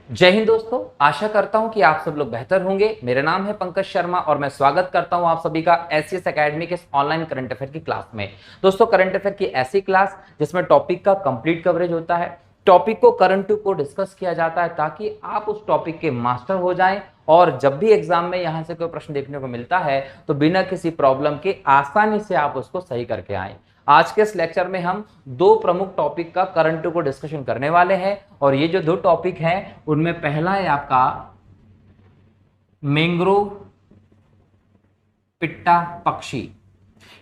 जय हिंद दोस्तों, आशा करता हूं कि आप सब लोग बेहतर होंगे। मेरा नाम है पंकज शर्मा और मैं स्वागत करता हूं आप सभी का एससीएस एकेडमी के ऑनलाइन करंट अफेयर की क्लास में। दोस्तों, करंट अफेयर की ऐसी क्लास जिसमें टॉपिक का कंप्लीट कवरेज होता है, टॉपिक को करंट टू को डिस्कस किया जाता है ताकि आप उस टॉपिक के मास्टर हो जाएं और जब भी एग्जाम में यहां से कोई प्रश्न देखने को मिलता है तो बिना किसी प्रॉब्लम के आसानी से आप उसको सही करके आए। आज के इस लेक्चर में हम दो प्रमुख टॉपिक का करंट को डिस्कशन करने वाले हैं और ये जो दो टॉपिक हैं उनमें पहला है आपका मैंग्रोव पिट्टा पक्षी।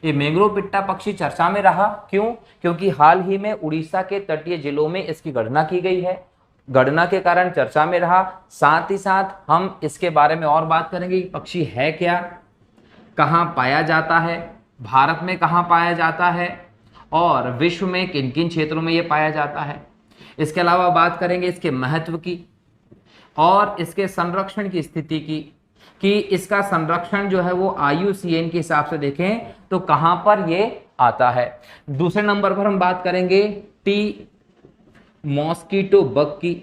ये मैंग्रोव पिट्टा पक्षी चर्चा में रहा, क्यों? क्योंकि हाल ही में उड़ीसा के तटीय जिलों में इसकी गणना की गई है। गणना के कारण चर्चा में रहा। साथ ही साथ हम इसके बारे में और बात करेंगे कि पक्षी है क्या, कहां पाया जाता है, भारत में कहां पाया जाता है और विश्व में किन किन क्षेत्रों में यह पाया जाता है। इसके अलावा बात करेंगे इसके महत्व की और इसके संरक्षण की स्थिति की, कि इसका संरक्षण जो है वो IUCN के हिसाब से देखें तो कहां पर ये आता है। दूसरे नंबर पर हम बात करेंगे टी मॉस्किटो बग की।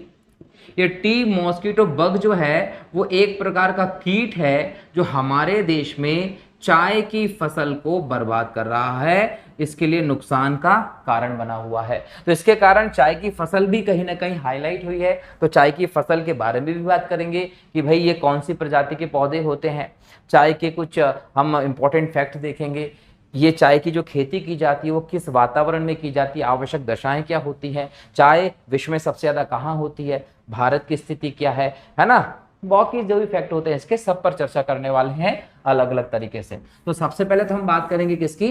ये टी मॉस्किटो बग जो है वो एक प्रकार का कीट है जो हमारे देश में चाय की फसल को बर्बाद कर रहा है, इसके लिए नुकसान का कारण बना हुआ है। तो इसके कारण चाय की फसल भी कहीं ना कहीं हाईलाइट हुई है। तो चाय की फसल के बारे में भी बात करेंगे कि भाई ये कौन सी प्रजाति के पौधे होते हैं। चाय के कुछ हम इंपॉर्टेंट फैक्ट देखेंगे। ये चाय की जो खेती की जाती है वो किस वातावरण में की जाती है, आवश्यक दशाएं क्या होती हैं, चाय विश्व में सबसे ज्यादा कहाँ होती है, भारत की स्थिति क्या है ना। बाकी जो भी फैक्ट होते हैं इसके सब पर चर्चा करने वाले हैं अलग अलग तरीके से। तो सबसे पहले तो हम बात करेंगे किसकी,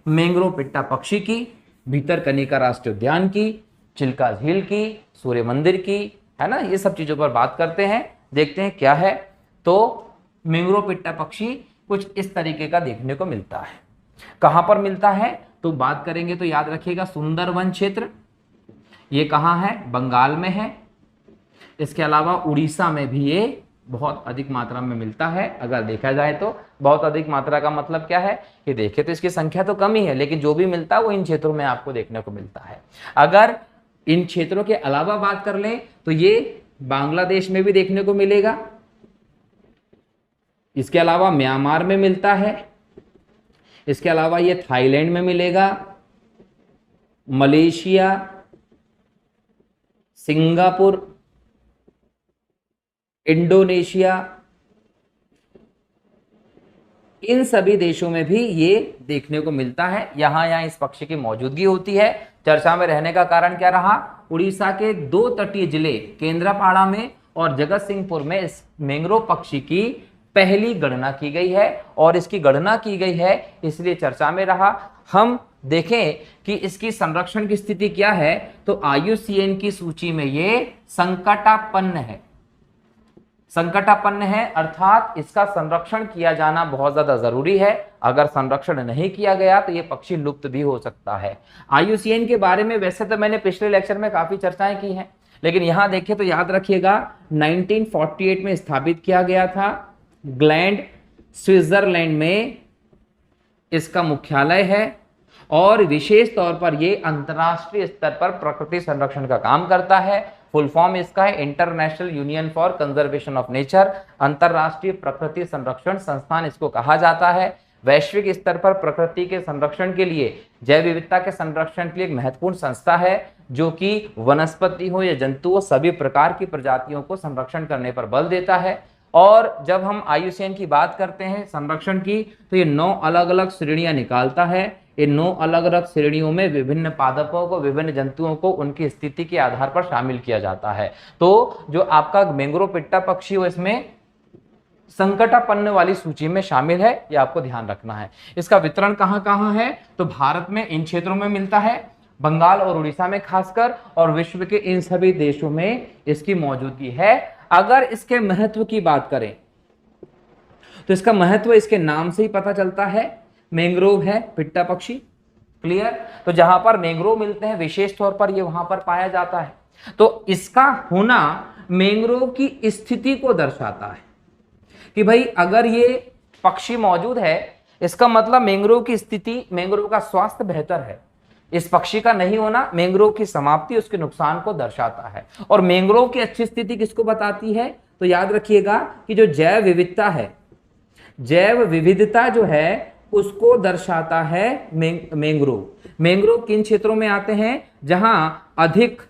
मैंग्रोव पिट्टा पक्षी की, भितरकनिका राष्ट्रीय उद्यान की, चिल्का झील की, सूर्य मंदिर की, है ना। ये सब चीजों पर बात करते हैं, देखते हैं क्या है। तो मैंग्रोव पिट्टा पक्षी कुछ इस तरीके का देखने को मिलता है। कहां पर मिलता है तो बात करेंगे तो याद रखिएगा सुंदरवन क्षेत्र। ये कहां है? बंगाल में है। इसके अलावा उड़ीसा में भी ये बहुत अधिक मात्रा में मिलता है। अगर देखा जाए तो बहुत अधिक मात्रा का मतलब क्या है कि देखें तो इसकी संख्या तो कम ही है, लेकिन जो भी मिलता है वो इन क्षेत्रों में आपको देखने को मिलता है। अगर इन क्षेत्रों के अलावा बात कर लें तो ये बांग्लादेश में भी देखने को मिलेगा। इसके अलावा म्यांमार में मिलता है। इसके अलावा ये थाईलैंड में मिलेगा, मलेशिया, सिंगापुर, इंडोनेशिया, इन सभी देशों में भी ये देखने को मिलता है। यहां इस पक्षी की मौजूदगी होती है। चर्चा में रहने का कारण क्या रहा? उड़ीसा के दो तटीय जिले केंद्रापाड़ा में और जगत सिंहपुर में इस मैंग्रोव पक्षी की पहली गणना की गई है और इसकी गणना की गई है इसलिए चर्चा में रहा। हम देखें कि इसकी संरक्षण की स्थिति क्या है तो IUCN की सूची में ये संकटापन्न है। संकटापन्न है अर्थात इसका संरक्षण किया जाना बहुत ज्यादा जरूरी है। अगर संरक्षण नहीं किया गया तो ये पक्षी लुप्त भी हो सकता है। IUCN के बारे में वैसे तो मैंने पिछले लेक्चर में काफी चर्चाएं की हैं, लेकिन यहां देखें तो याद रखिएगा 1948 में स्थापित किया गया था। ग्लैंड स्विट्जरलैंड में इसका मुख्यालय है और विशेष तौर पर यह अंतरराष्ट्रीय स्तर पर प्रकृति संरक्षण का काम करता है। फुल फॉर्म इसका है international union for conservation of nature, अंतरराष्ट्रीय प्रकृति संरक्षण संस्थान इसको कहा जाता है। वैश्विक स्तर पर प्रकृति के संरक्षण के लिए, जैव विविधता के संरक्षण के लिए एक महत्वपूर्ण संस्था है जो कि वनस्पति हो या जंतु हो सभी प्रकार की प्रजातियों को संरक्षण करने पर बल देता है। और जब हम IUCN की बात करते हैं संरक्षण की तो ये 9 अलग अलग श्रेणियां निकालता है। ये 9 अलग अलग श्रेणियों में विभिन्न पादपों को, विभिन्न जंतुओं को उनकी स्थिति के आधार पर शामिल किया जाता है। तो जो आपका मैंग्रोव पिट्टा पक्षी हो इसमें संकटापन्न वाली सूची में शामिल है, ये आपको ध्यान रखना है। इसका वितरण कहां कहां है तो भारत में इन क्षेत्रों में मिलता है, बंगाल और उड़ीसा में खासकर, और विश्व के इन सभी देशों में इसकी मौजूदगी है। अगर इसके महत्व की बात करें तो इसका महत्व इसके नाम से ही पता चलता है। मैंग्रोव है पिट्टा पक्षी, क्लियर। तो जहां पर मैंग्रोव मिलते हैं विशेष तौर पर ये वहां पर पाया जाता है। तो इसका होना मैंग्रोव की स्थिति को दर्शाता है कि भाई अगर ये पक्षी मौजूद है इसका मतलब मैंग्रोव की स्थिति, मैंग्रोव का स्वास्थ्य बेहतर है। इस पक्षी का नहीं होना मैंग्रोव की समाप्ति, उसके नुकसान को दर्शाता है। और मैंग्रोव की अच्छी स्थिति किसको बताती है? तो याद रखिएगा कि जो जैव विविधता है, जैव विविधता जो है उसको दर्शाता है मैंग्रोव। मैंग्रोव किन क्षेत्रों में आते हैं? जहां अधिक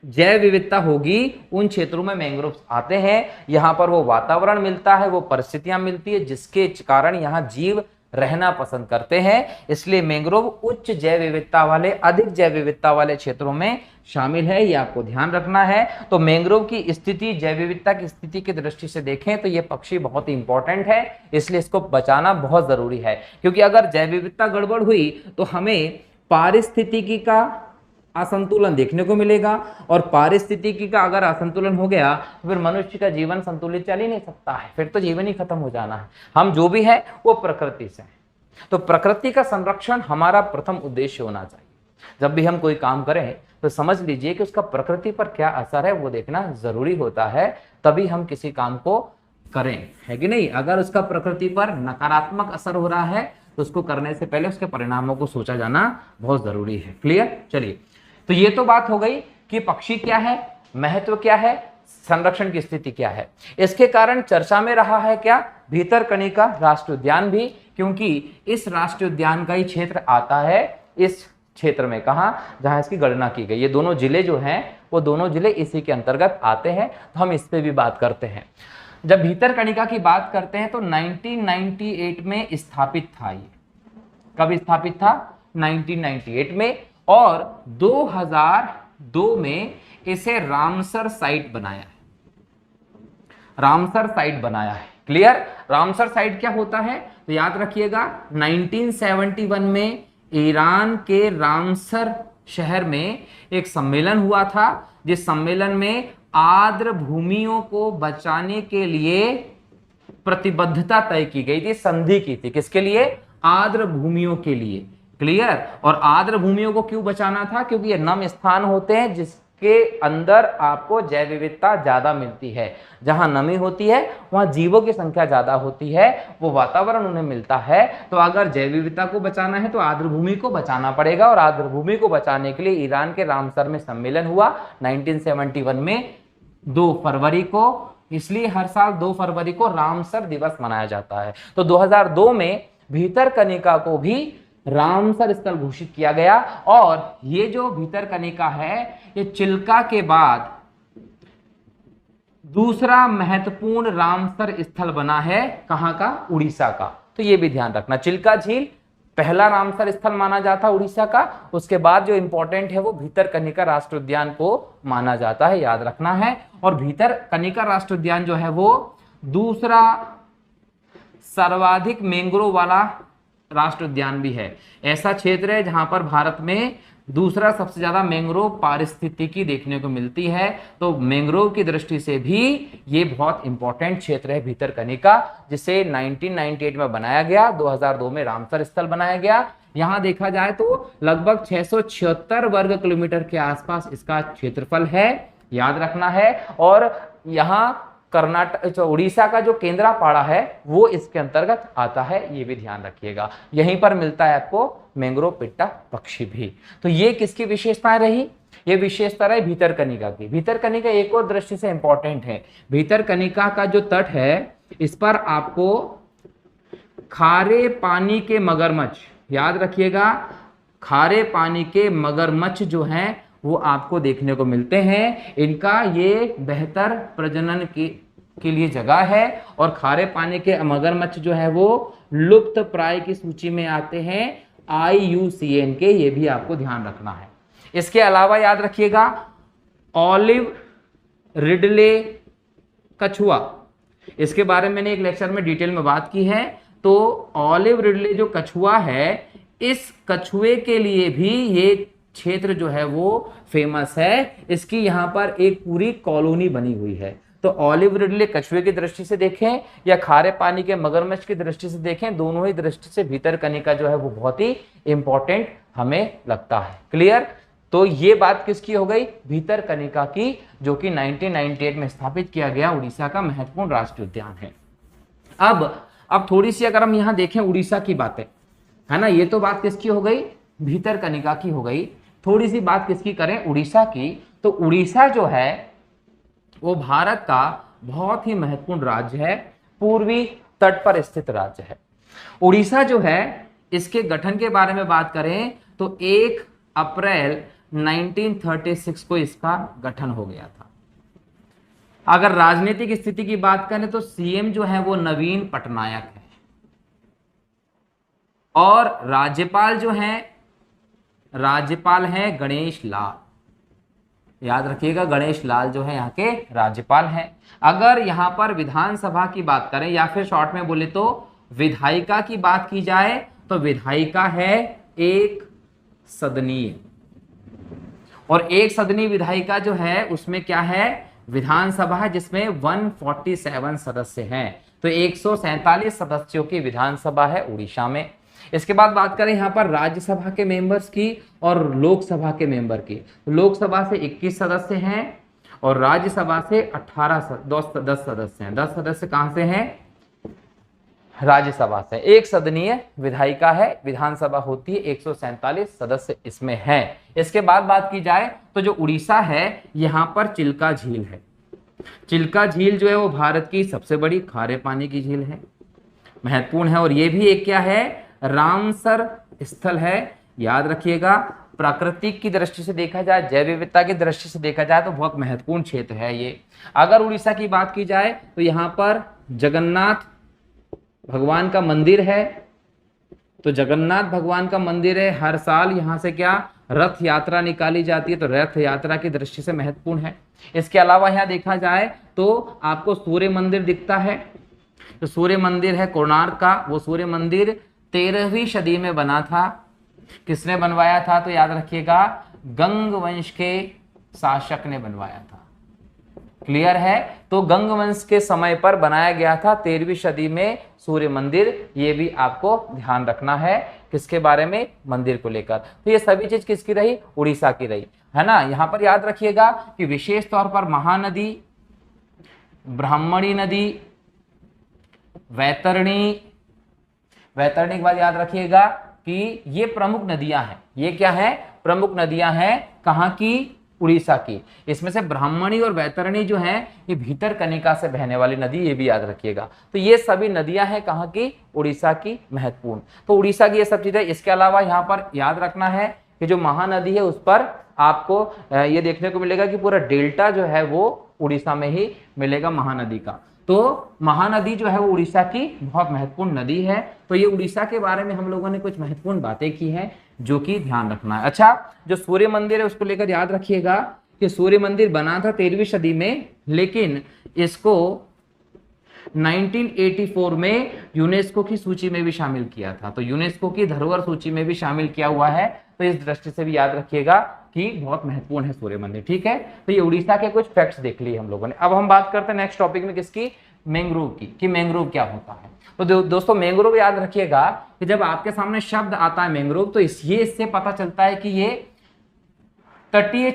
जैव विविधता होगी उन क्षेत्रों में मैंग्रोव आते हैं। यहां पर वो वातावरण मिलता है, वो परिस्थितियां मिलती है जिसके कारण यहां जीव रहना पसंद करते हैं। इसलिए मैंग्रोव उच्च जैव विविधता वाले, अधिक जैव विविधता वाले क्षेत्रों में शामिल है, ये आपको ध्यान रखना है। तो मैंग्रोव की स्थिति, जैव विविधता की स्थिति की दृष्टि से देखें तो ये पक्षी बहुत ही इंपॉर्टेंट है, इसलिए इसको बचाना बहुत जरूरी है। क्योंकि अगर जैव विविधता गड़बड़ हुई तो हमें पारिस्थितिकी का असंतुलन देखने को मिलेगा, और पारिस्थितिकी का अगर असंतुलन हो गया तो फिर मनुष्य का जीवन संतुलित चल ही नहीं सकता है, फिर तो जीवन ही खत्म हो जाना है। हम जो भी है वो प्रकृति से है, तो प्रकृति का संरक्षण हमारा प्रथम उद्देश्य होना चाहिए। जब भी हम कोई काम करें तो समझ लीजिए कि उसका प्रकृति पर क्या असर है वो देखना जरूरी होता है, तभी हम किसी काम को करें, है कि नहीं। अगर उसका प्रकृति पर नकारात्मक असर हो रहा है तो उसको करने से पहले उसके परिणामों को सोचा जाना बहुत जरूरी है। क्लियर? चलिए, तो ये तो बात हो गई कि पक्षी क्या है, महत्व क्या है, संरक्षण की स्थिति क्या है। इसके कारण चर्चा में रहा है क्या? भीतरकनिका राष्ट्रीय उद्यान भी, क्योंकि इस राष्ट्रीय उद्यान का ही क्षेत्र आता है इस क्षेत्र में। कहा? जहां इसकी गणना की गई। ये दोनों जिले जो हैं वो दोनों जिले इसी के अंतर्गत आते हैं, तो हम इस पे भी बात करते हैं। जब भीतरकनिका की बात करते हैं तो 1998 में स्थापित था। ये कब स्थापित था? 1998 में, और 2002 में इसे रामसर साइट बनाया है। रामसर साइट बनाया है। क्लियर? रामसर साइट क्या होता है तो याद रखिएगा 1971 में ईरान के रामसर शहर में एक सम्मेलन हुआ था, जिस सम्मेलन में आर्द्र भूमियों को बचाने के लिए प्रतिबद्धता तय की गई थी, संधि की थी। किसके लिए? आर्द्र भूमियों के लिए। क्लियर? और आर्द्र भूमियों को क्यों बचाना था? क्योंकि ये नम स्थान होते हैं जिसके अंदर आपको जैव विविधता ज्यादा मिलती है। जहां नमी होती है वहां जीवों की संख्या ज्यादा होती है, वो वातावरण उन्हें मिलता है। तो अगर जैव विविधता को बचाना है तो आर्द्र भूमि को बचाना पड़ेगा, और आर्द्र भूमि को बचाने के लिए ईरान के रामसर में सम्मेलन हुआ 1971 में 2 फरवरी को। इसलिए हर साल 2 फरवरी को रामसर दिवस मनाया जाता है। तो 2002 में भीतरकनिका को भी रामसर स्थल घोषित किया गया, और ये जो भीतरकनिका है ये चिल्का के बाद दूसरा महत्वपूर्ण रामसर स्थल बना है। कहां का? उड़ीसा का। तो ये भी ध्यान रखना, चिल्का झील पहला रामसर स्थल माना जाता है उड़ीसा का, उसके बाद जो इंपॉर्टेंट है वो भीतरकनिका राष्ट्रीय उद्यान को माना जाता है, याद रखना है। और भीतरकनिका राष्ट्रीय उद्यान जो है वो दूसरा सर्वाधिक मैंग्रोव वाला राष्ट्रीय उद्यान भी है। ऐसा क्षेत्र है जहां पर भारत में दूसरा सबसे ज्यादा मैंग्रोव पारिस्थितिकी देखने को मिलती है। तो मैंग्रोव की दृष्टि से भी ये बहुत इंपॉर्टेंट क्षेत्र है भीतरकनिका, जिसे 1998 में बनाया गया, 2002 में रामसर स्थल बनाया गया। यहां देखा जाए तो लगभग 676 वर्ग किलोमीटर के आसपास इसका क्षेत्रफल है, याद रखना है। और यहां कर्नाटक, उड़ीसा का जो केंद्रापाड़ा है वो इसके अंतर्गत आता है, ये भी ध्यान रखिएगा। यहीं पर मिलता है आपको मैंग्रोव पिट्टा पक्षी भी। तो ये किसकी विशेषताएं रही? ये विशेषता रही भीतरकनिका की। भीतरकनिका एक और दृष्टि से इंपॉर्टेंट है। भीतरकनिका का जो तट है इस पर आपको खारे पानी के मगरमच्छ, याद रखिएगा, खारे पानी के मगरमच्छ जो हैं वो आपको देखने को मिलते हैं। इनका ये बेहतर प्रजनन के लिए जगह है, और खारे पानी के मगरमच्छ जो है वो लुप्त प्राय की सूची में आते हैं IUCN के, ये भी आपको ध्यान रखना है। इसके अलावा याद रखिएगा ऑलिव रिडले कछुआ, इसके बारे में मैंने एक लेक्चर में डिटेल में बात की है। तो ऑलिव रिडले जो कछुआ है, इस कछुए के लिए भी ये क्षेत्र जो है वो फेमस है। इसकी यहाँ पर एक पूरी कॉलोनी बनी हुई है। तो ऑलिव रिडले कछुए की दृष्टि से देखें या खारे पानी के मगरमच्छ की दृष्टि से देखें, दोनों ही दृष्टि से भीतरकनिका जो है वो बहुत ही इंपॉर्टेंट हमें लगता है। क्लियर? तो ये बात किसकी हो गई? भीतरकनिका की, जो कि 1998 में स्थापित किया गया उड़ीसा का महत्वपूर्ण राष्ट्रीय उद्यान है। अब थोड़ी सी अगर हम यहाँ देखें उड़ीसा की बातें, है ना, ये तो बात किसकी हो गई? भीतरकनिका की हो गई। थोड़ी सी बात किसकी करें, उड़ीसा की। तो उड़ीसा जो है वो भारत का बहुत ही महत्वपूर्ण राज्य है, पूर्वी तट पर स्थित राज्य है। उड़ीसा जो है, इसके गठन के बारे में बात करें तो 1 अप्रैल 1936 को इसका गठन हो गया था। अगर राजनीतिक स्थिति की बात करें तो सीएम जो है वो नवीन पटनायक है, और राज्यपाल जो है, राज्यपाल है गणेश लाल। याद रखिएगा, गणेश लाल जो है यहाँ के राज्यपाल हैं। अगर यहाँ पर विधानसभा की बात करें या फिर शॉर्ट में बोले तो विधायिका की बात की जाए तो विधायिका है एक सदनीय, और एक सदनीय विधायिका जो है उसमें क्या है, विधानसभा है जिसमें 147 सदस्य हैं। तो 147 सदस्यों की विधानसभा है उड़ीसा में। इसके बाद बात करें यहाँ पर राज्यसभा के मेंबर्स की और लोकसभा के मेंबर की। लोकसभा से 21 सदस्य हैं और राज्यसभा से 10 सदस्य हैं। 10 सदस्य कहां से हैं, राज्यसभा से। एक सदनीय विधायिका है, विधानसभा होती है, 147 सदस्य इसमें हैं। इसके बाद बात की जाए तो जो उड़ीसा है यहाँ पर चिल्का झील है। चिल्का झील जो है वो भारत की सबसे बड़ी खारे पानी की झील है, महत्वपूर्ण है, और ये भी एक क्या है, रामसर स्थल है। याद रखिएगा, प्राकृतिक की दृष्टि से देखा जाए, जैव विविधता की दृष्टि से देखा जाए तो बहुत महत्वपूर्ण क्षेत्र है ये। अगर उड़ीसा की बात की जाए तो यहाँ पर जगन्नाथ भगवान का मंदिर है। तो जगन्नाथ भगवान का मंदिर है, हर साल यहाँ से क्या रथ यात्रा निकाली जाती है, तो रथ यात्रा की दृष्टि से महत्वपूर्ण है। इसके अलावा यहाँ देखा जाए तो आपको सूर्य मंदिर दिखता है। तो सूर्य मंदिर है कोणार्क का, वो सूर्य मंदिर 13वीं सदी में बना था। किसने बनवाया था, तो याद रखिएगा गंग वंश के शासक ने बनवाया था। क्लियर है, तो गंग वंश के समय पर बनाया गया था 13वीं सदी में सूर्य मंदिर। ये भी आपको ध्यान रखना है, किसके बारे में, मंदिर को लेकर। तो ये सभी चीज किसकी रही, उड़ीसा की रही, है ना। यहां पर याद रखिएगा कि विशेष तौर पर महानदी, ब्राह्मणी नदी, वैतरणी के बाद याद रखिएगा कि ये प्रमुख नदियां हैं। ये क्या है, प्रमुख नदियां हैं, कहां की, उड़ीसा की। इसमें से ब्राह्मणी और वैतरणी जो है ये भीतरकनिका से बहने वाली नदी, ये भी याद रखिएगा। तो ये सभी नदियां हैं कहां की, उड़ीसा की, महत्वपूर्ण। तो उड़ीसा की ये सब चीजें। इसके अलावा यहाँ पर याद रखना है कि जो महानदी है उस पर आपको ये देखने को मिलेगा कि पूरा डेल्टा जो है वो उड़ीसा में ही मिलेगा महानदी का। तो महानदी जो है वो उड़ीसा की बहुत महत्वपूर्ण नदी है। तो ये उड़ीसा के बारे में हम लोगों ने कुछ महत्वपूर्ण बातें की हैं जो कि ध्यान रखना है। अच्छा, जो सूर्य मंदिर है उसको लेकर याद रखिएगा कि सूर्य मंदिर बना था 13वीं सदी में, लेकिन इसको 1984 में यूनेस्को की सूची में भी शामिल किया था। तो यूनेस्को की धरोहर सूची में भी शामिल किया हुआ है। तो इस दृष्टि से भी याद रखिएगा कि बहुत महत्वपूर्ण है सूर्य मंदिर। ठीक है, तो ये उड़ीसा के कुछ फैक्ट्स देख लिए हम लोगों ने। अब हम बात करते हैं नेक्स्ट टॉपिक में किसकी, मैंग्रोव की, कि मैंग्रोव क्या होता है। तो दोस्तों मैंग्रोव याद रखिएगा कि जब आपके सामने शब्द आता है मैंग्रोव तो इससे पता चलता है कि ये तटीय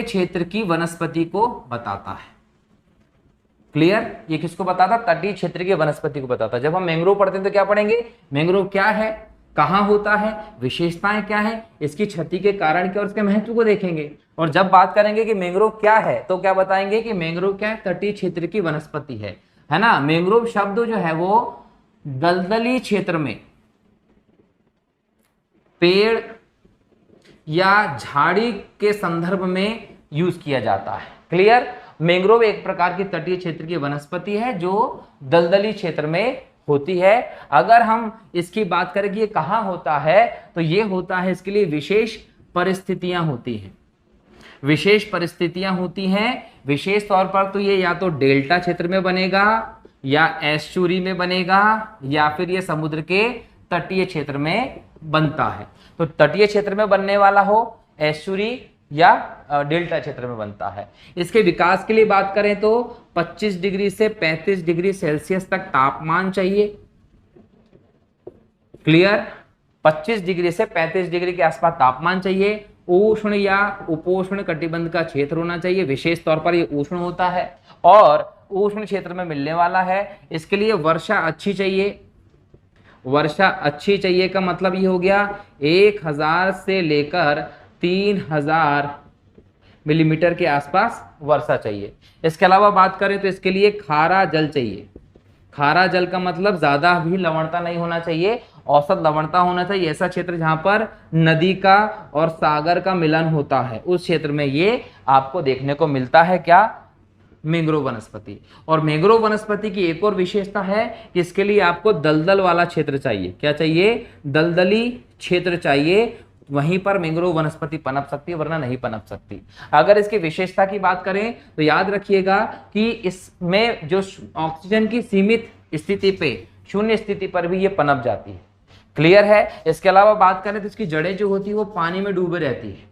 क्षेत्र की वनस्पति को बताता है। क्लियर, ये किसको बताता, तटीय क्षेत्र की वनस्पति को बताता है। जब हम मैंग्रोव पढ़ते हैं तो क्या पढ़ेंगे, मैंग्रोव क्या है, कहां होता है, विशेषताएं क्या है, इसकी क्षति के कारण क्या और उसके महत्व को देखेंगे। और जब बात करेंगे कि मैंग्रोव क्या है तो क्या बताएंगे कि मैंग्रोव क्या है, तटीय क्षेत्र की वनस्पति है ना। मैंग्रोव शब्द जो है वो दलदली क्षेत्र में पेड़ या झाड़ी के संदर्भ में यूज किया जाता है। क्लियर, मैंग्रोव एक प्रकार की तटीय क्षेत्र की वनस्पति है जो दलदली क्षेत्र में होती है। अगर हम इसकी बात करें कि ये कहां होता है तो ये होता है, इसके लिए विशेष परिस्थितियां होती हैं। विशेष परिस्थितियां होती हैं, विशेष तौर पर तो ये या तो डेल्टा क्षेत्र में बनेगा या एस्चुरी में बनेगा या फिर ये समुद्र के तटीय क्षेत्र में बनता है। तो तटीय क्षेत्र में बनने वाला हो, एस्चुरी या डेल्टा क्षेत्र में बनता है। इसके विकास के लिए बात करें तो 25 डिग्री से 35 डिग्री सेल्सियस तक तापमान चाहिए। क्लियर, 25 डिग्री से 35 डिग्री के आसपास तापमान चाहिए। उष्ण या उपोष्ण कटिबंध का क्षेत्र होना चाहिए, विशेष तौर पर ये उष्ण होता है और उष्ण क्षेत्र में मिलने वाला है। इसके लिए वर्षा अच्छी चाहिए, वर्षा अच्छी चाहिए का मतलब ये हो गया 1000 से लेकर 3000 मिलीमीटर के आसपास वर्षा चाहिए। इसके अलावा बात करें तो इसके लिए खारा जल चाहिए। खारा जल का मतलब ज्यादा भी लवणता नहीं होना चाहिए, औसत लवणता होना चाहिए। ऐसा क्षेत्र जहां पर नदी का और सागर का मिलन होता है उस क्षेत्र में ये आपको देखने को मिलता है। क्या? मैंग्रोव वनस्पति। और मैंग्रोव वनस्पति की एक और विशेषता है कि इसके लिए आपको दलदल वाला क्षेत्र चाहिए। क्या चाहिए? दलदली क्षेत्र चाहिए, वहीं पर मैंग्रोव वनस्पति पनप सकती है, वरना नहीं पनप सकती। अगर इसकी विशेषता की बात करें तो याद रखिएगा कि इसमें जो ऑक्सीजन की सीमित स्थिति पे, शून्य स्थिति पर भी ये पनप जाती है। क्लियर है? इसके अलावा बात करें तो इसकी जड़ें जो होती है वो पानी में डूबे रहती है।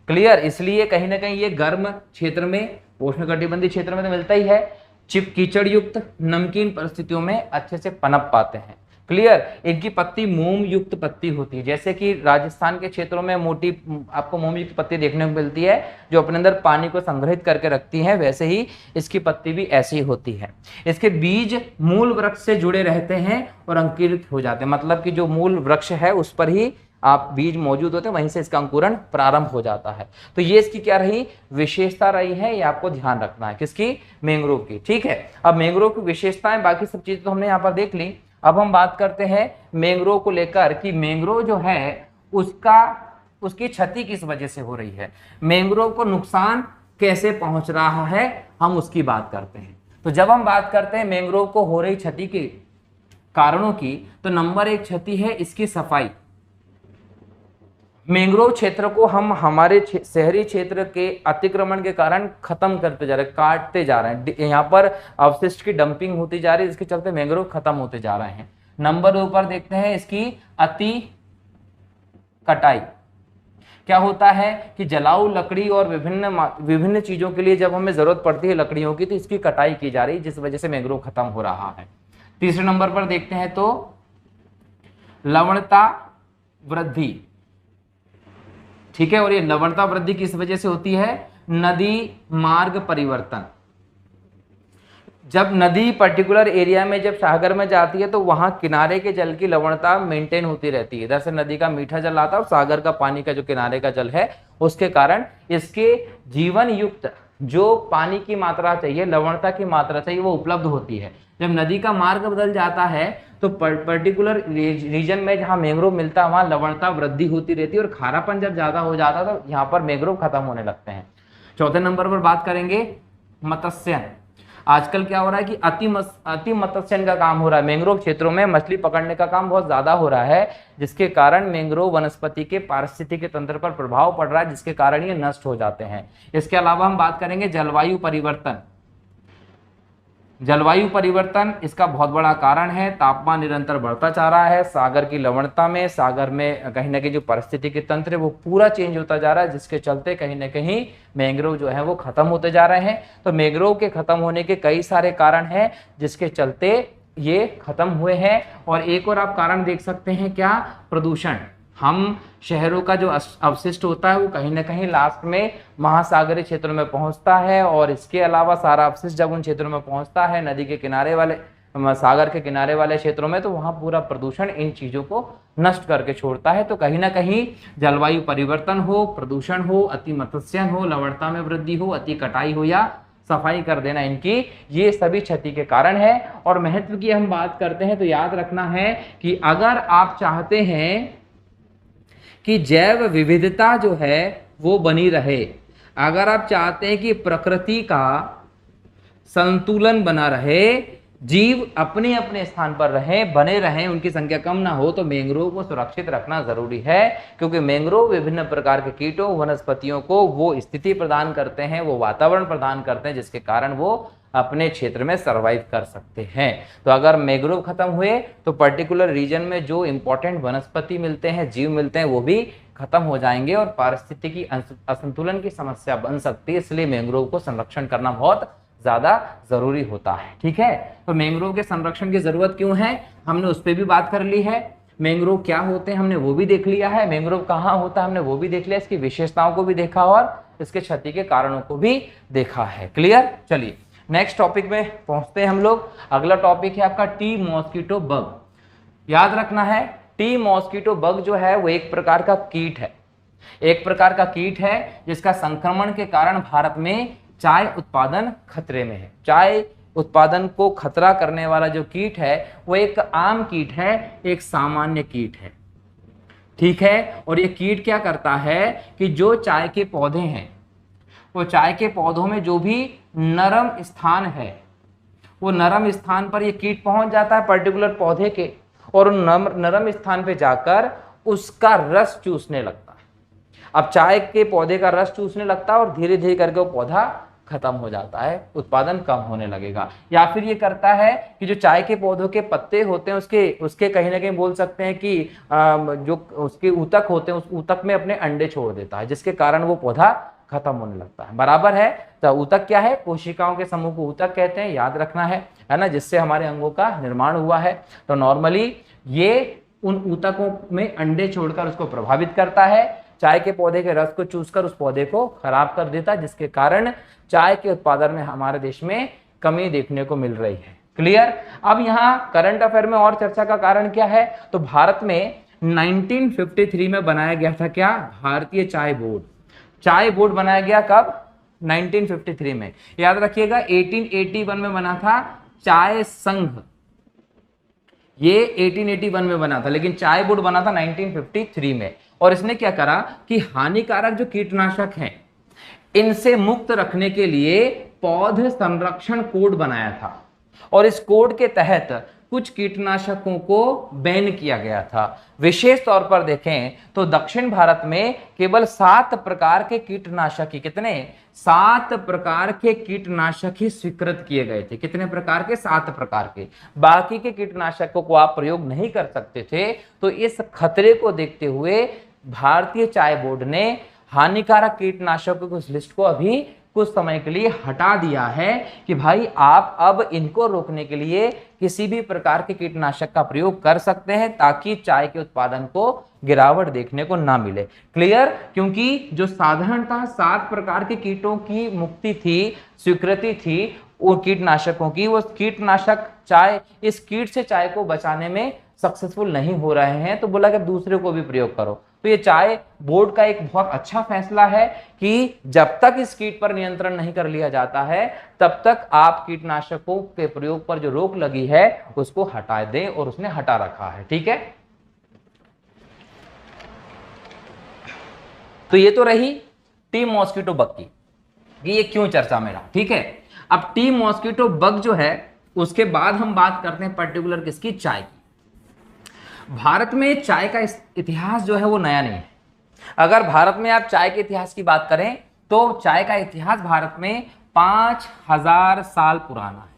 क्लियर? इसलिए कहीं ना कहीं ये गर्म क्षेत्र में, उष्णकटिबंधीय क्षेत्र में तो मिलता ही है, चिप कीचड़ युक्त नमकीन परिस्थितियों में अच्छे से पनप पाते हैं। क्लियर? इनकी पत्ती मोम युक्त पत्ती होती है, जैसे कि राजस्थान के क्षेत्रों में मोटी आपको मोम युक्त पत्ती देखने को मिलती है जो अपने अंदर पानी को संग्रहित करके रखती है, वैसे ही इसकी पत्ती भी ऐसी होती है। इसके बीज मूल वृक्ष से जुड़े रहते हैं और अंकुरित हो जाते हैं, मतलब कि जो मूल वृक्ष है उस पर ही आप बीज मौजूद होते हैं, वहीं से इसका अंकुरण प्रारंभ हो जाता है। तो ये इसकी क्या रही? विशेषता रही है, ये आपको ध्यान रखना है। किसकी? मैंग्रोव की। ठीक है, अब मैंग्रोव की विशेषताएं, बाकी सब चीजें तो हमने यहाँ पर देख ली। अब हम बात करते हैं मैंग्रोव को लेकर कि मैंग्रोव जो है उसकी क्षति किस वजह से हो रही है, मैंग्रोव को नुकसान कैसे पहुंच रहा है, हम उसकी बात करते हैं। तो जब हम बात करते हैं मैंग्रोव को हो रही क्षति के कारणों की, तो नंबर 1 क्षति है इसकी सफाई। मैंग्रोव क्षेत्र को हम हमारे शहरी क्षेत्र के अतिक्रमण के कारण खत्म करते जा रहे हैं, काटते जा रहे हैं। यहाँ पर अवशिष्ट की डंपिंग होती जा रही है, जिसके चलते मैंग्रोव खत्म होते जा रहे हैं। नंबर 2 पर देखते हैं इसकी अति कटाई। क्या होता है कि जलाऊ लकड़ी और विभिन्न चीजों के लिए जब हमें जरूरत पड़ती है लकड़ियों की, तो इसकी कटाई की जा रही है, जिस वजह से मैंग्रोव खत्म हो रहा है। तीसरे नंबर पर देखते हैं तो लवणता वृद्धि। ठीक है, और ये लवणता वृद्धि किस वजह से होती है? नदी मार्ग परिवर्तन। जब नदी पर्टिकुलर एरिया में जब सागर में जाती है तो वहां किनारे के जल की लवणता मेंटेन होती रहती है। इधर से नदी का मीठा जल आता है और सागर का पानी का जो किनारे का जल है, उसके कारण इसके जीवन युक्त जो पानी की मात्रा चाहिए, लवणता की मात्रा चाहिए, वो उपलब्ध होती है। जब नदी का मार्ग बदल जाता है तो पर्टिकुलर रीजन में जहां मैंग्रोव मिलता है वहां लवणता वृद्धि होती रहती है, और खारापन जब ज्यादा हो जाता है तो यहाँ पर मैंग्रोव खत्म होने लगते हैं। चौथे नंबर पर बात करेंगे मत्स्यन। आजकल क्या हो रहा है कि अति मत्स्यन का काम हो रहा है। मैंग्रोव क्षेत्रों में मछली पकड़ने का काम बहुत ज्यादा हो रहा है, जिसके कारण मैंग्रोव वनस्पति के पारिस्थितिक तंत्र पर प्रभाव पड़ रहा है, जिसके कारण ये नष्ट हो जाते हैं। इसके अलावा हम बात करेंगे जलवायु परिवर्तन। जलवायु परिवर्तन इसका बहुत बड़ा कारण है। तापमान निरंतर बढ़ता जा रहा है, सागर की लवणता में, सागर में कहीं ना कहीं जो पारिस्थितिक तंत्र है वो पूरा चेंज होता जा रहा है, जिसके चलते कहीं ना कहीं मैंग्रोव जो है वो खत्म होते जा रहे हैं। तो मैंग्रोव के खत्म होने के कई सारे कारण हैं जिसके चलते ये खत्म हुए हैं। और एक और आप कारण देख सकते हैं, क्या? प्रदूषण। हम शहरों का जो अवशिष्ट होता है वो कहीं ना कहीं लास्ट में महासागरीय क्षेत्रों में पहुंचता है, और इसके अलावा सारा अवशिष्ट जब उन क्षेत्रों में पहुंचता है नदी के किनारे वाले, सागर के किनारे वाले क्षेत्रों में, तो वहां पूरा प्रदूषण इन चीजों को नष्ट करके छोड़ता है। तो कहीं ना कहीं जलवायु परिवर्तन हो, प्रदूषण हो, अति मत्स्यन हो, लवणता में वृद्धि हो, अति कटाई हो या सफाई कर देना इनकी, ये सभी क्षति के कारण है। और महत्व की हम बात करते हैं तो याद रखना है कि अगर आप चाहते हैं कि जैव विविधता जो है वो बनी रहे, अगर आप चाहते हैं कि प्रकृति का संतुलन बना रहे, जीव अपने अपने स्थान पर रहें, बने रहें, उनकी संख्या कम ना हो, तो मैंग्रोव को सुरक्षित रखना जरूरी है। क्योंकि मैंग्रोव विभिन्न प्रकार के कीटों, वनस्पतियों को वो स्थिति प्रदान करते हैं, वो वातावरण प्रदान करते हैं, जिसके कारण वो अपने क्षेत्र में सर्वाइव कर सकते हैं। तो अगर मैंग्रोव खत्म हुए तो पर्टिकुलर रीजन में जो इंपॉर्टेंट वनस्पति मिलते हैं, जीव मिलते हैं, वो भी खत्म हो जाएंगे और पारिस्थितिकी असंतुलन की समस्या बन सकती है। इसलिए मैंग्रोव को संरक्षण करना बहुत ज्यादा जरूरी होता है। ठीक है, तो मैंग्रोव के संरक्षण की जरूरत क्यों है, हमने उस पर भी बात कर ली है। मैंग्रोव क्या होते हैं हमने वो भी देख लिया है, मैंग्रोव कहाँ होता है हमने वो भी देख लिया, इसकी विशेषताओं को भी देखा और इसके क्षति के कारणों को भी देखा है। क्लियर? चलिए नेक्स्ट टॉपिक में पहुंचते हैं हम लोग। अगला टॉपिक है आपका टी मॉस्किटो बग। याद रखना है, टी मॉस्किटो बग जो है वो एक प्रकार का कीट है, एक प्रकार का कीट है जिसका संक्रमण के कारण भारत में चाय उत्पादन खतरे में है। चाय उत्पादन को खतरा करने वाला जो कीट है वो एक आम कीट है, एक सामान्य कीट है, ठीक है। और ये कीट क्या करता है कि जो चाय के पौधे हैं, वो चाय के पौधों में जो भी नरम स्थान है, वो नरम स्थान पर ये कीट पहुंच जाता है पर्टिकुलर पौधे के, और नरम स्थान पे जाकर उसका रस चूसने लगता है। अब चाय के पौधे का रस चूसने लगता है और धीरे धीरे करके वो पौधा खत्म हो जाता है, उत्पादन कम होने लगेगा। या फिर ये करता है कि जो चाय के पौधों के पत्ते होते हैं उसके कहीं ना कहीं बोल सकते हैं कि जो उसके ऊतक होते हैं, उस ऊतक में अपने अंडे छोड़ देता है, जिसके कारण वो पौधा खत्म होने लगता है। बराबर है। तो ऊतक क्या है? कोशिकाओं के समूह को ऊतक कहते हैं, याद रखना है ना, जिससे हमारे अंगों का निर्माण हुआ है। तो नॉर्मली ये उन ऊतकों में अंडे छोड़कर उसको प्रभावित करता है, चाय के पौधे के रस को चूसकर उस पौधे को खराब कर देता है, जिसके कारण चाय के उत्पादन में हमारे देश में कमी देखने को मिल रही है। क्लियर? अब यहाँ करंट अफेयर में और चर्चा का कारण क्या है? तो भारत में 1953 में बनाया गया था क्या? भारतीय चाय बोर्ड। चाय बोर्ड बनाया गया कब? 1953 में। याद रखिएगा 1881 में बना था चाय संघ, ये 1881 में बना था, लेकिन चाय बोर्ड बना था 1953 में। और इसने क्या करा कि हानिकारक जो कीटनाशक हैं इनसे मुक्त रखने के लिए पौध संरक्षण कोड बनाया था, और इस कोड के तहत कुछ कीटनाशकों को बैन किया गया था। विशेष तौर पर देखें तो दक्षिण भारत में केवल 7 प्रकार के कीटनाशक ही, कितने? 7 प्रकार के कीटनाशक ही स्वीकृत किए गए थे। कितने प्रकार के? 7 प्रकार के। बाकी के कीटनाशकों को आप प्रयोग नहीं कर सकते थे। तो इस खतरे को देखते हुए भारतीय चाय बोर्ड ने हानिकारक कीटनाशकों की उस लिस्ट को अभी कुछ समय के लिए हटा दिया है कि भाई आप अब इनको रोकने के लिए किसी भी प्रकार के कीटनाशक का प्रयोग कर सकते हैं, ताकि चाय के उत्पादन को गिरावट देखने को ना मिले। क्लियर? क्योंकि जो साधारणतः 7 प्रकार के कीटों की मुक्ति थी, स्वीकृति थी वो कीटनाशकों की, वो कीटनाशक चाय, इस कीट से चाय को बचाने में सक्सेसफुल नहीं हो रहे हैं, तो बोला कि दूसरे को भी प्रयोग करो। तो ये चाय बोर्ड का एक बहुत अच्छा फैसला है कि जब तक इस कीट पर नियंत्रण नहीं कर लिया जाता है तब तक आप कीटनाशकों के प्रयोग पर जो रोक लगी है उसको हटा दें, और उसने हटा रखा है। ठीक है, तो ये तो रही टी मॉस्किटो बग की कि ये क्यों चर्चा में रहा। ठीक है, अब टी मॉस्किटो बग जो है उसके बाद हम बात करते हैं पर्टिकुलर किसकी? चाय की। भारत में चाय का इतिहास जो है वो नया नहीं है। अगर भारत में आप चाय के इतिहास की बात करें तो चाय का इतिहास भारत में 5000 साल पुराना है।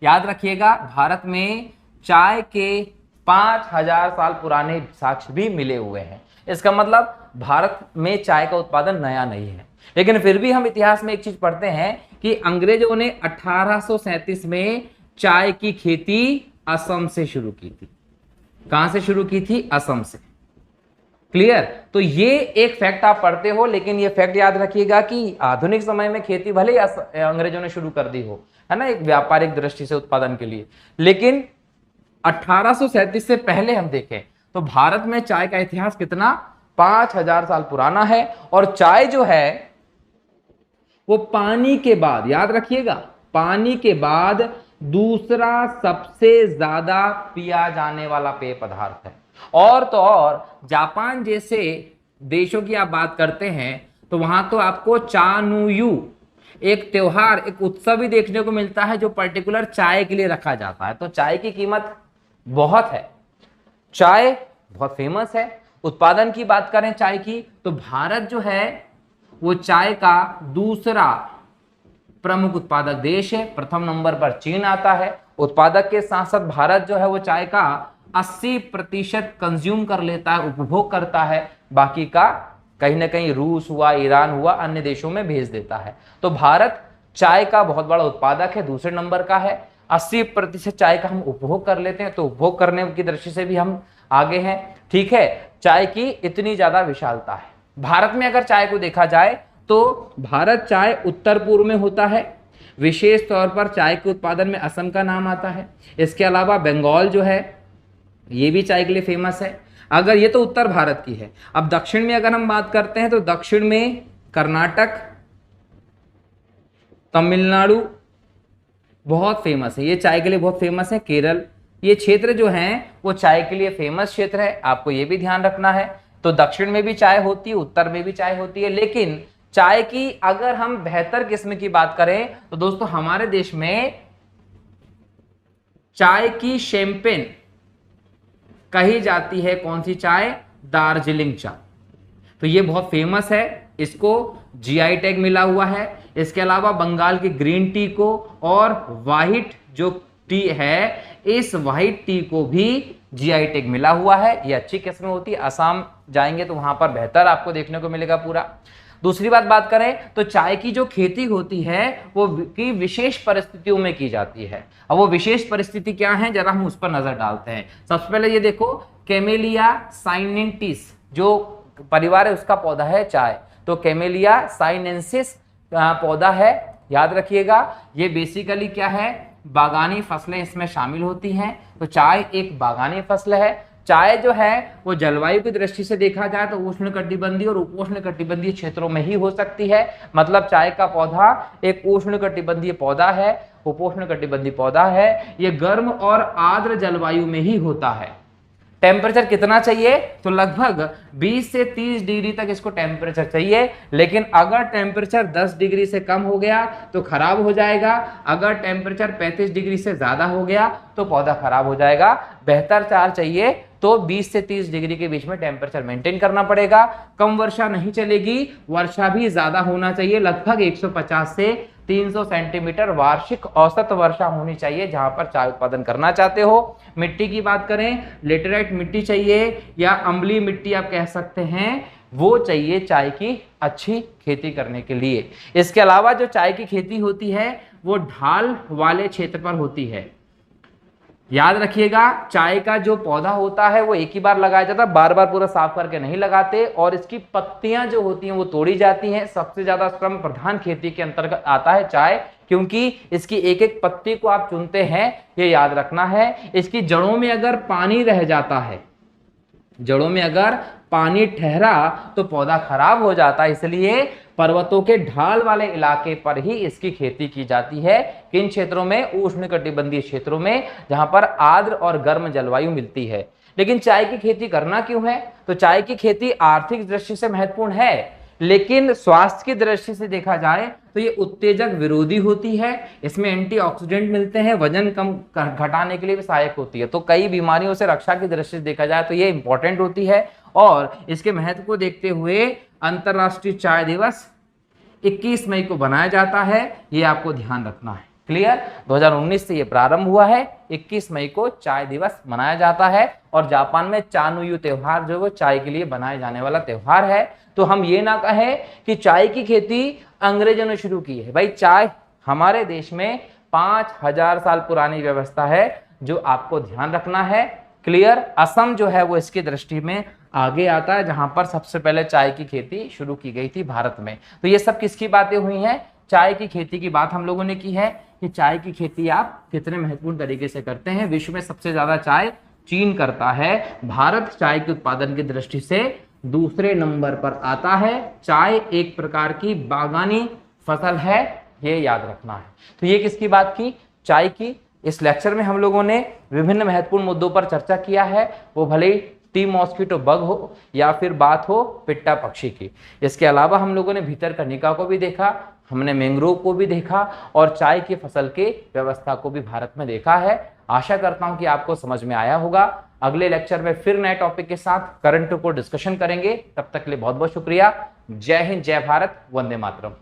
याद रखिएगा, भारत में चाय के 5000 साल पुराने साक्ष्य भी मिले हुए हैं। इसका मतलब भारत में चाय का उत्पादन नया नहीं है। लेकिन फिर भी हम इतिहास में एक चीज पढ़ते हैं कि अंग्रेजों ने 1837 में चाय की खेती असम से शुरू की थी। कहां से शुरू की थी? असम से। क्लियर? तो ये एक फैक्ट आप पढ़ते हो, लेकिन ये फैक्ट याद रखिएगा कि आधुनिक समय में खेती भले ही अंग्रेजों ने शुरू कर दी हो, है ना, एक व्यापारिक दृष्टि से उत्पादन के लिए, लेकिन 1837 से पहले हम देखें तो भारत में चाय का इतिहास कितना? 5000 साल पुराना है। और चाय जो है वो पानी के बाद, याद रखिएगा, पानी के बाद दूसरा सबसे ज्यादा पिया जाने वाला पेय पदार्थ है। और तो और जापान जैसे देशों की आप बात करते हैं तो वहां तो आपको चानुयू एक त्योहार, एक उत्सव भी देखने को मिलता है जो पर्टिकुलर चाय के लिए रखा जाता है। तो चाय की कीमत बहुत है, चाय बहुत फेमस है। उत्पादन की बात करें चाय की तो भारत जो है वो चाय का दूसरा प्रमुख उत्पादक देश है। प्रथम नंबर पर चीन आता है उत्पादक के साथ साथ। भारत जो है वो चाय का 80% कंज्यूम कर लेता है, उपभोग करता है। बाकी का कहीं ना कहीं रूस हुआ, ईरान हुआ, अन्य देशों में भेज देता है। तो भारत चाय का बहुत बड़ा उत्पादक है, दूसरे नंबर का है। 80% चाय का हम उपभोग कर लेते हैं, तो उपभोग करने की दृष्टि से भी हम आगे हैं। ठीक है, चाय की इतनी ज्यादा विशालता है। भारत में अगर चाय को देखा जाए तो भारत चाय उत्तर पूर्व में होता है। विशेष तौर पर चाय के उत्पादन में असम का नाम आता है। इसके अलावा बंगाल जो है ये भी चाय के लिए फेमस है। अगर ये तो उत्तर भारत की है। अब दक्षिण में अगर हम बात करते हैं तो दक्षिण में कर्नाटक, तमिलनाडु बहुत फेमस है, ये चाय के लिए बहुत फेमस है। केरल, ये क्षेत्र जो हैं वो चाय के लिए फेमस क्षेत्र है, आपको ये भी ध्यान रखना है। तो दक्षिण में भी चाय होती है, उत्तर में भी चाय होती है, लेकिन चाय की अगर हम बेहतर किस्म की बात करें तो दोस्तों हमारे देश में चाय की शैंपेन कही जाती है। कौन सी चाय? दार्जिलिंग चाय। तो ये बहुत फेमस है, इसको जीआई टैग मिला हुआ है। इसके अलावा बंगाल की ग्रीन टी को और व्हाइट जो टी है, इस व्हाइट टी को भी जीआई टैग मिला हुआ है। ये अच्छी किस्म होती है, असम जाएंगे तो वहां पर बेहतर आपको देखने को मिलेगा पूरा। दूसरी बात करें तो चाय की जो खेती होती है वो की विशेष परिस्थितियों में की जाती है। अब वो विशेष परिस्थिति क्या है, जरा हम उस पर नजर डालते हैं। सबसे पहले ये देखो, कैमेलिया साइनेंटिस जो परिवार है उसका पौधा है चाय। तो कैमेलिया साइनेंसिस पौधा है, याद रखिएगा। ये बेसिकली क्या है, बागानी फसलें इसमें शामिल होती हैं। तो चाय एक बागानी फसल है। चाय जो है वो जलवायु की दृष्टि से देखा जाए तो उष्णकटिबंधीय और उपोष्णकटिबंधीय क्षेत्रों में ही हो सकती है। मतलब चाय का पौधा एक उष्णकटिबंधीय पौधा है, उपोष्णकटिबंधीय पौधा है। ये गर्म और आर्द्र जलवायु में ही होता है। टेम्परेचर कितना चाहिए? तो लगभग 20 से 30 डिग्री तक इसको टेम्परेचर चाहिए। लेकिन अगर टेम्परेचर 10 डिग्री से कम हो गया तो खराब हो जाएगा। अगर टेम्परेचर 35 डिग्री से ज्यादा हो गया तो पौधा खराब हो जाएगा। बेहतर चाय चाहिए तो 20 से 30 डिग्री के बीच में टेम्परेचर मेंटेन करना पड़ेगा। कम वर्षा नहीं चलेगी, वर्षा भी ज्यादा होना चाहिए। लगभग 150 से 300 सेंटीमीटर वार्षिक औसत वर्षा होनी चाहिए जहां पर चाय उत्पादन करना चाहते हो। मिट्टी की बात करें, लेटेराइट मिट्टी चाहिए या अम्लीय मिट्टी आप कह सकते हैं, वो चाहिए चाय की अच्छी खेती करने के लिए। इसके अलावा जो चाय की खेती होती है वो ढाल वाले क्षेत्र पर होती है। याद रखिएगा, चाय का जो पौधा होता है वो एक ही बार लगाया जाता है, बार बार पूरा साफ करके नहीं लगाते। और इसकी पत्तियां जो होती हैं वो तोड़ी जाती हैं। सबसे ज्यादा श्रम प्रधान खेती के अंतर्गत आता है चाय, क्योंकि इसकी एक एक पत्ती को आप चुनते हैं, ये याद रखना है। इसकी जड़ों में अगर पानी रह जाता है, जड़ों में अगर पानी ठहरा तो पौधा खराब हो जाता है। इसलिए पर्वतों के ढाल वाले इलाके पर ही इसकी खेती की जाती है। किन क्षेत्रों में? उष्णकटिबंधीय क्षेत्रों में, जहां पर आर्द्र और गर्म जलवायु मिलती है। लेकिन चाय की खेती करना क्यों है? तो चाय की खेती आर्थिक दृष्टि से महत्वपूर्ण है, लेकिन स्वास्थ्य की दृष्टि से देखा जाए तो ये उत्तेजक विरोधी होती है। इसमें एंटीऑक्सीडेंट मिलते हैं, वजन कम घटाने के लिए भी सहायक होती है। तो कई बीमारियों से रक्षा की दृष्टि से देखा जाए तो ये इंपॉर्टेंट होती है। और इसके महत्व को देखते हुए अंतर्राष्ट्रीय चाय दिवस 21 मई को बनाया जाता है, ये आपको ध्यान रखना है। क्लियर? 2019 से ये प्रारंभ हुआ है, 21 मई को चाय दिवस मनाया जाता है। और जापान में चानुयु त्योहार जो वो चाय के लिए बनाए जाने वाला त्योहार है। तो हम ये ना कहें कि चाय की खेती अंग्रेजों ने शुरू की है। भाई चाय हमारे देश में 5000 साल पुरानी व्यवस्था है, जो आपको ध्यान रखना है। क्लियर? असम जो है वो इसकी दृष्टि में आगे आता है, जहां पर सबसे पहले चाय की खेती शुरू की गई थी भारत में। तो ये सब किसकी बातें हुई हैं? चाय की खेती की बात हम लोगों ने की है कि चाय की खेती आप कितने महत्वपूर्ण तरीके से करते हैं। विश्व में सबसे ज्यादा चाय चीन करता है। भारत चाय के उत्पादन की दृष्टि से दूसरे नंबर पर आता है। चाय एक प्रकार की बागानी फसल है, ये याद रखना है। तो ये किसकी बात की? चाय की। इस लेक्चर में हम लोगों ने विभिन्न महत्वपूर्ण मुद्दों पर चर्चा किया है, वो भले ही टी मॉस्किटो बग हो या फिर बात हो पिट्टा पक्षी की। इसके अलावा हम लोगों ने भीतरकनिका को भी देखा, हमने मैंग्रोव को भी देखा और चाय की फसल के व्यवस्था को भी भारत में देखा है। आशा करता हूं कि आपको समझ में आया होगा। अगले लेक्चर में फिर नए टॉपिक के साथ करंट को डिस्कशन करेंगे। तब तक के लिए बहुत बहुत शुक्रिया। जय हिंद, जय भारत, वंदे मातरम।